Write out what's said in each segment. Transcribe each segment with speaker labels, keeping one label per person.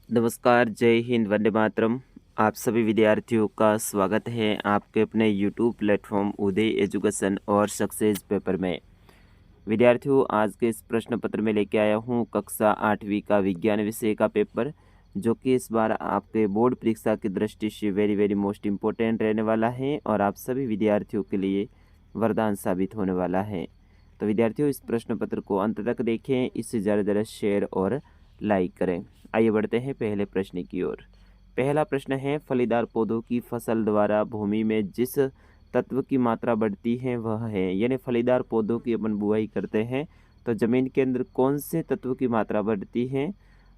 Speaker 1: नमस्कार, जय हिंद, वंदे मातरम। आप सभी विद्यार्थियों का स्वागत है आपके अपने यूट्यूब प्लेटफॉर्म उदय एजुकेशन और सक्सेस पेपर में। विद्यार्थियों, आज के इस प्रश्न पत्र में लेके आया हूँ कक्षा 8वीं का विज्ञान विषय का पेपर, जो कि इस बार आपके बोर्ड परीक्षा की दृष्टि से वेरी वेरी मोस्ट इम्पोर्टेंट रहने वाला है और आप सभी विद्यार्थियों के लिए वरदान साबित होने वाला है। तो विद्यार्थियों, इस प्रश्न पत्र को अंत तक देखें, इसे ज़्यादा से ज़्यादा शेयर और लाइक करें। आइए बढ़ते हैं पहले प्रश्न की ओर। पहला प्रश्न है, फलीदार पौधों की फसल द्वारा भूमि में जिस तत्व की मात्रा बढ़ती है वह है, यानी फलीदार पौधों की अपन बुआई करते हैं तो जमीन के अंदर कौन से तत्व की मात्रा बढ़ती है।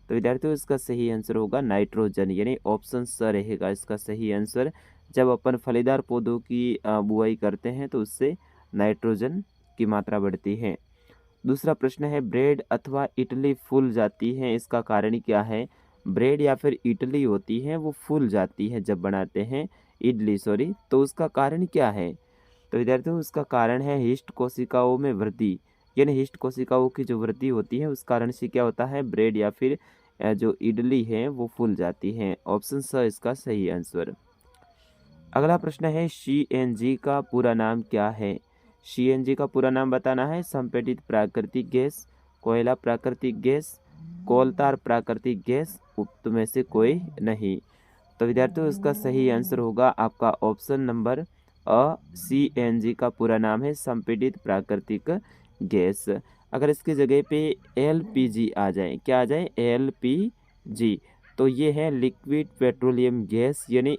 Speaker 1: तो विद्यार्थियों, इसका सही आंसर होगा नाइट्रोजन, यानी ऑप्शन स रहेगा इसका सही आंसर। जब अपन फलीदार पौधों की बुआई करते हैं तो उससे नाइट्रोजन की मात्रा बढ़ती है। दूसरा प्रश्न है, ब्रेड अथवा इडली फूल जाती है, इसका कारण क्या है। ब्रेड या फिर इडली होती है वो फूल जाती है जब बनाते हैं इडली, सॉरी, तो उसका कारण क्या है। तो विद्यार्थियों, उसका कारण है हिस्ट कोशिकाओं में वृद्धि, यानी हिस्ट कोशिकाओं की जो वृद्धि होती है उस कारण से क्या होता है, ब्रेड या फिर जो इडली है वो फूल जाती है। ऑप्शन स इसका सही आंसर। अगला प्रश्न है, सीएनजी का पूरा नाम क्या है। सीएनजी का पूरा नाम बताना है। संपीड़ित प्राकृतिक गैस, कोयला प्राकृतिक गैस, कोलतार प्राकृतिक गैस, उक्त में से कोई नहीं। तो विद्यार्थियों, इसका सही आंसर होगा आपका ऑप्शन नंबर अ। सीएनजी का पूरा नाम है संपीड़ित प्राकृतिक गैस। अगर इसकी जगह पे एलपीजी आ जाए, क्या आ जाए, एलपीजी, तो ये है लिक्विड पेट्रोलियम गैस, यानी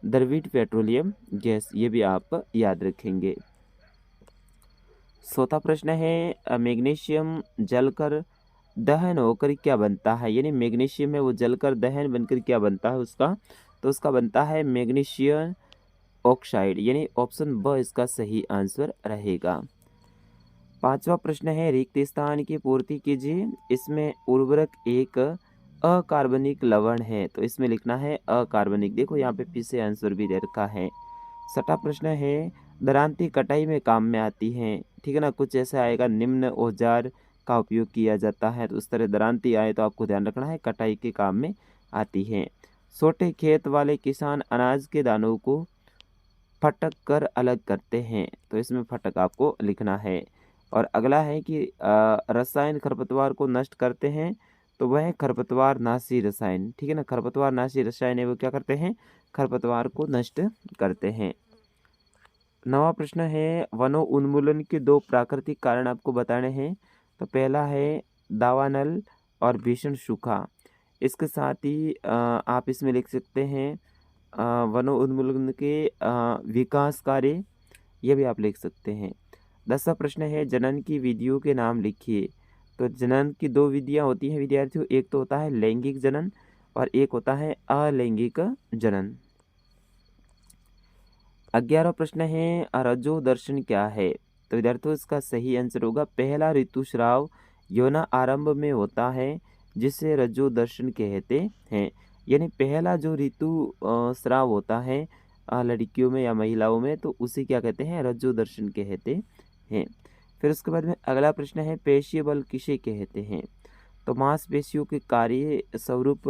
Speaker 1: द्रवित पेट्रोलियम गैस, ये भी आप याद रखेंगे। चौथा प्रश्न है, मैग्नीशियम जलकर दहन होकर क्या बनता है, यानी मैग्नीशियम है वो जलकर दहन बनकर क्या बनता है उसका, तो उसका बनता है मैग्नीशियम ऑक्साइड, यानी ऑप्शन ब इसका सही आंसर रहेगा। पांचवा प्रश्न है, रिक्त स्थान की पूर्ति कीजिए, इसमें उर्वरक एक अकार्बनिक लवण है, तो इसमें लिखना है अकार्बनिक। देखो यहाँ पे पीछे आंसर भी दे रखा है। छठा प्रश्न है, दरांती कटाई में काम में आती है, ठीक है ना, कुछ ऐसा आएगा, निम्न औजार का उपयोग किया जाता है, तो उस तरह दरांती आए तो आपको ध्यान रखना है कटाई के काम में आती है। छोटे खेत वाले किसान अनाज के दानों को फटक कर अलग करते हैं, तो इसमें फटक आपको लिखना है। और अगला है कि रसायन खरपतवार को नष्ट करते हैं, तो वह खरपतवार नाशी रसायन, ठीक है ना, खरपतवार नाशी रसायन है वो क्या करते हैं, खरपतवार को नष्ट करते हैं। नवा प्रश्न है, वनों उन्मूलन के दो प्राकृतिक कारण आपको बताने हैं। तो पहला है दावानल और भीषण सूखा। इसके साथ ही आप इसमें लिख सकते हैं वनों उन्मूलन के विकास कार्य, ये भी आप लिख सकते हैं। 10वां प्रश्न है, जनन की विधियों के नाम लिखिए। तो जनन की दो विधियां होती हैं विद्यार्थियों, एक तो होता है लैंगिक जनन और एक होता है अलैंगिक जनन। 11वां प्रश्न है, रजो दर्शन क्या है। तो विद्यार्थियों, इसका सही आंसर होगा पहला ऋतुस्राव यौन आरंभ में होता है, जिसे रजो दर्शन कहते हैं, यानी पहला जो ऋतु स्राव होता है लड़कियों में या महिलाओं में, तो उसे क्या कहते हैं, रजो दर्शन कहते हैं। फिर उसके बाद में अगला प्रश्न है, पेशीय बल किसे कहते हैं। तो मांसपेशियों के कार्य स्वरूप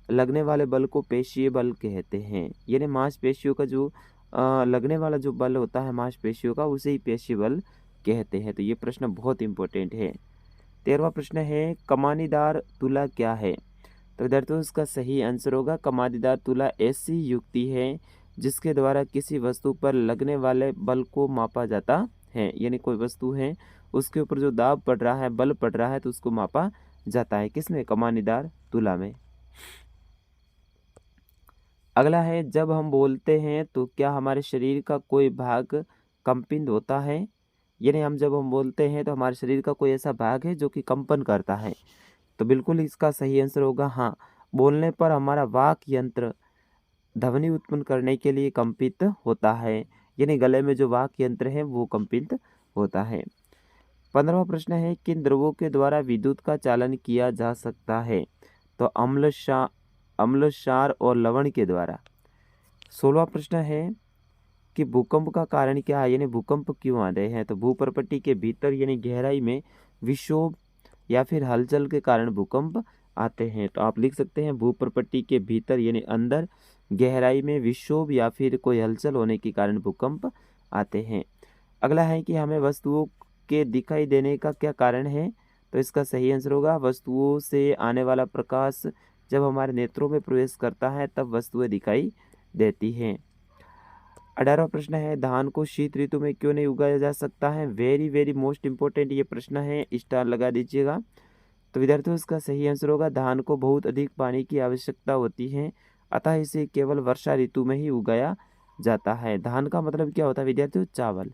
Speaker 1: लगने वाले बल को पेशीय बल कहते हैं, यानी मांसपेशियों का जो लगने वाला जो बल होता है मांसपेशियों का, उसे ही पेशीय बल कहते हैं। तो ये प्रश्न बहुत इंपॉर्टेंट है। 13वां प्रश्न है, कमानीदार तुला क्या है। तो विद्यार्थियों, इसका सही आंसर होगा कमानीदार तुला ऐसी युक्ति है जिसके द्वारा किसी वस्तु पर लगने वाले बल को मापा जाता है, यानी कोई वस्तु है उसके ऊपर जो दाब पड़ रहा है, बल पड़ रहा है, तो उसको मापा जाता है, किसमें, कमानीदार तुला में। अगला है, जब हम बोलते हैं तो क्या हमारे शरीर का कोई भाग कंपित होता है, यानी जब हम बोलते हैं तो हमारे शरीर का कोई ऐसा भाग है जो कि कंपन करता है। तो बिल्कुल इसका सही आंसर होगा हाँ, बोलने पर हमारा वाक यंत्र ध्वनि उत्पन्न करने के लिए कंपित होता है, यानी गले में जो वाक यंत्र है वो कंपित होता है। 15वां प्रश्न है, किन द्रवों के द्वारा विद्युत का चालन किया जा सकता है। तो अम्ल क्षार और लवण के द्वारा। 16वां प्रश्न है कि भूकंप का कारण क्या है, यानी भूकंप क्यों आते हैं। तो भूपर्पट्टी के भीतर यानी गहराई में विक्षोभ या फिर हलचल के कारण भूकंप आते हैं। तो आप लिख सकते हैं भूप्रपट्टी के भीतर यानी अंदर गहराई में विक्षोभ या फिर कोई हलचल होने के कारण भूकंप आते हैं। अगला है कि हमें वस्तुओं के दिखाई देने का क्या कारण है? तो इसका सही आंसर होगा वस्तुओं से आने वाला प्रकाश जब हमारे नेत्रों में प्रवेश करता है तब वस्तुएं दिखाई देती हैं। 18वां प्रश्न है धान को शीत ऋतु में क्यों नहीं उगाया जा सकता है? वेरी वेरी मोस्ट इंपॉर्टेंट ये प्रश्न है, स्टार लगा दीजिएगा। तो विद्यार्थियों इसका सही आंसर होगा धान को बहुत अधिक पानी की आवश्यकता होती है, अतः इसे केवल वर्षा ऋतु में ही उगाया जाता है। धान का मतलब क्या होता है विद्यार्थियों? चावल।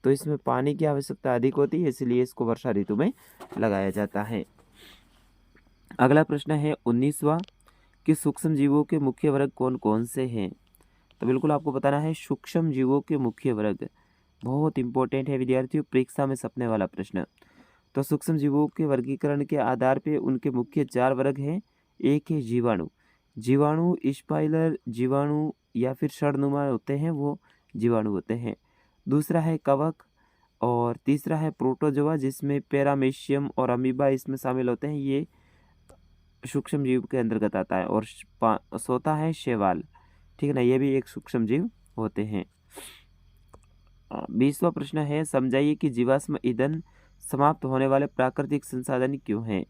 Speaker 1: तो इसमें पानी की आवश्यकता अधिक होती है, इसलिए इसको वर्षा ऋतु में लगाया जाता है। अगला प्रश्न है 19वां कि सूक्ष्म जीवों के मुख्य वर्ग कौन कौन से हैं? तो बिल्कुल आपको बताना है सूक्ष्म जीवों के मुख्य वर्ग, बहुत इंपॉर्टेंट है विद्यार्थियों, परीक्षा में सपने वाला प्रश्न। तो सूक्ष्म जीवों के वर्गीकरण के आधार पे उनके मुख्य 4 वर्ग हैं। एक है जीवाणु, जीवाणु स्पाइलर जीवाणु या फिर षडनुमा होते हैं, वो जीवाणु होते हैं। दूसरा है कवक और तीसरा है प्रोटोजोआ जिसमें पैरामीशियम और अमीबा इसमें शामिल होते हैं, ये सूक्ष्म जीव के अंतर्गत आता है। और चौथा है शैवाल, ठीक है ना, ये भी एक सूक्ष्म जीव होते हैं। 20वां प्रश्न है समझाइए कि जीवाश्म ईंधन समाप्त होने वाले प्राकृतिक संसाधन क्यों हैं?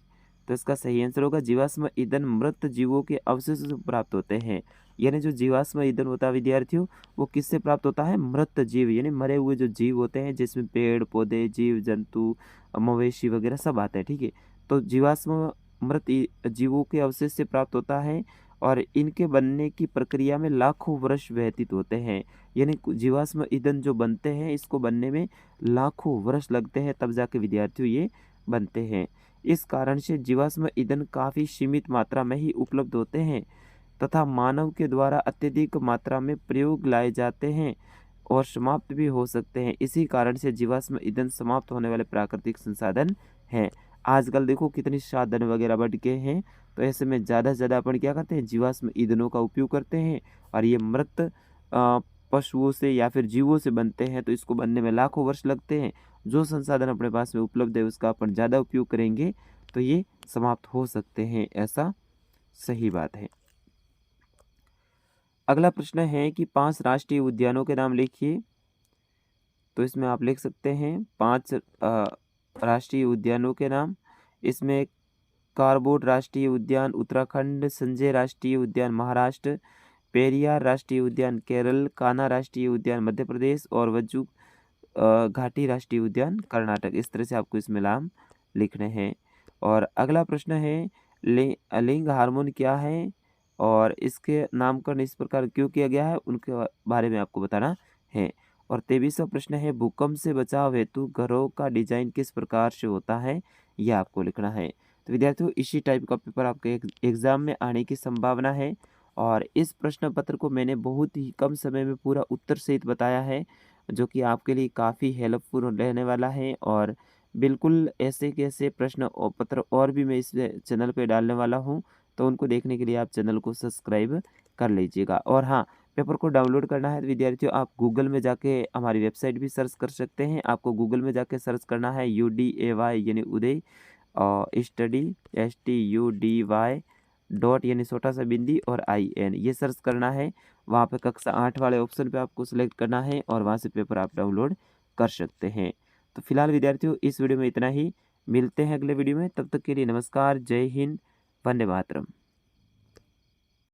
Speaker 1: तो इसका सही आंसर होगा जीवाश्म ईंधन मृत जीवों के अवशेषों से प्राप्त होते हैं। यानी जो जीवाश्म ईंधन होता है विद्यार्थियों वो किससे प्राप्त होता है? मृत जीव यानी मरे हुए जो जीव होते हैं जिसमें पेड़ पौधे जीव जंतु मवेशी वगैरह सब आते हैं, ठीक है। तो जीवाश्म मृत जीवों के अवशेष से प्राप्त होता है और इनके बनने की प्रक्रिया में लाखों वर्ष व्यतीत होते हैं। यानी जीवाश्म ईंधन जो बनते हैं इसको बनने में लाखों वर्ष लगते हैं, तब जाके विद्यार्थियों ये बनते हैं। इस कारण से जीवाश्म ईंधन काफ़ी सीमित मात्रा में ही उपलब्ध होते हैं तथा मानव के द्वारा अत्यधिक मात्रा में प्रयोग लाए जाते हैं और समाप्त भी हो सकते हैं। इसी कारण से जीवाश्म ईंधन समाप्त होने वाले प्राकृतिक संसाधन हैं। आजकल देखो कितनी साधन वगैरह बढ़ गए हैं, तो ऐसे में ज़्यादा से ज़्यादा अपन क्या करते हैं? जीवाश्म ईंधनों का उपयोग करते हैं और ये मृत पशुओं से या फिर जीवों से बनते हैं, तो इसको बनने में लाखों वर्ष लगते हैं। जो संसाधन अपने पास में उपलब्ध है उसका अपन ज़्यादा उपयोग करेंगे तो ये समाप्त हो सकते हैं, ऐसा सही बात है। अगला प्रश्न है कि 5 राष्ट्रीय उद्यानों के नाम लिखिए। तो इसमें आप लिख सकते हैं 5 राष्ट्रीय उद्यानों के नाम। इसमें कारबोट राष्ट्रीय उद्यान उत्तराखंड, संजय राष्ट्रीय उद्यान महाराष्ट्र, पेरियार राष्ट्रीय उद्यान केरल, कान्हा राष्ट्रीय उद्यान मध्य प्रदेश और वज्जू घाटी राष्ट्रीय उद्यान कर्नाटक। इस तरह से आपको इसमें नाम लिखने हैं। और अगला प्रश्न है लिंग हार्मोन क्या है और इसके नामकरण इस प्रकार क्यों किया गया है, उनके बारे में आपको बताना है। और 23वां प्रश्न है भूकंप से बचाव हेतु घरों का डिजाइन किस प्रकार से होता है, यह आपको लिखना है। तो विद्यार्थियों इसी टाइप का पेपर आपके एग्जाम में आने की संभावना है और इस प्रश्न पत्र को मैंने बहुत ही कम समय में पूरा उत्तर सहित बताया है, जो कि आपके लिए काफ़ी हेल्पफुल रहने वाला है। और बिल्कुल ऐसे के ऐसे प्रश्न और पत्र और भी मैं इस चैनल पे डालने वाला हूँ, तो उनको देखने के लिए आप चैनल को सब्सक्राइब कर लीजिएगा। और हाँ, पेपर को डाउनलोड करना है तो विद्यार्थियों आप गूगल में जाके हमारी वेबसाइट भी सर्च कर सकते हैं। आपको गूगल में जाके सर्च करना है UDAY यानी उदय स्टडी STUDY डॉट यानी छोटा सा बिंदी और IN ये सर्च करना है। वहाँ पे कक्षा 8 वाले ऑप्शन पे आपको सिलेक्ट करना है और वहाँ से पेपर आप डाउनलोड कर सकते हैं। तो फिलहाल विद्यार्थियों इस वीडियो में इतना ही, मिलते हैं अगले वीडियो में, तब तक के लिए नमस्कार, जय हिंद, वंदे मातरम।